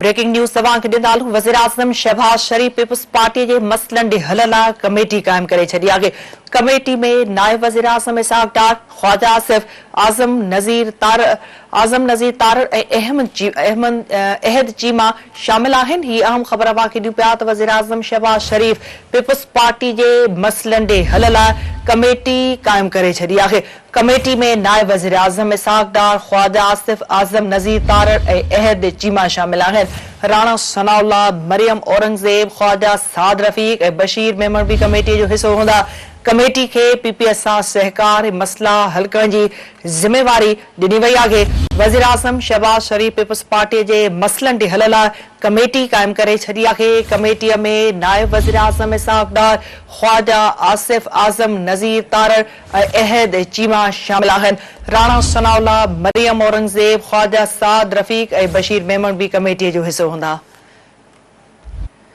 Breaking news तव्हांखे ॾींदालूं। वज़ीर आज़म शहबाज शरीफ़ पीपल्स पार्टी जे मसइलनि ॾे हल लाइ कमेटी क़ाइमु करे छॾी आहे। कमेटी में नायब वज़ीर आज़म इसहाक डार, ख्वाजा आसिफ, आज़म नज़ीर तारड़ ऐं अहद चीमा शामिल आहिनि। ही अहम ख़बर अवांखे ॾियूं पिया त वज़ीर आज़म शहबाज शरीफ़ पीपल्स पार्टी जे मसइलनि ॾे हल लाइ कमेटी क़ाइमु करे छॾी आहे। कमेटी में नायब वज़ीर आज़म इसहाक डार, ख्वाजा आसिफ, आज़म नज़ीर तारड़ ऐं अहद चीमा शामिल आहिनि। राणा सनाउल्लाह, मरियम औरंगज़ेब, ख्वाजा साद रफ़ीक ऐं बशीर मेमण भी कमेटी जो हिस्सो हूंदा। कमेटी के पीपीएस सां सहकार ऐं मसला हल करण जी ज़िम्मेवारी ॾिनी वई आहे। वज़ीर आज़म शहबाज शरीफ़ पीपल्स पार्टी जे मसइलनि ॾे हल लाइ कमेटी क़ाइमु करे छॾी आहे। कमेटीअ में नायब वज़ीर आज़म इसहाक डार, ख्वाजा आसिफ, आज़म नज़ीर तारड़ ऐं अहद चीमा शामिल आहिनि। राणा सनाउल्लाह, मरियम औरंगज़ेब, ख्वाजा साद रफ़ीक ऐं बशीर मेमण भी कमेटीअ जो हिस्सो हूंदा।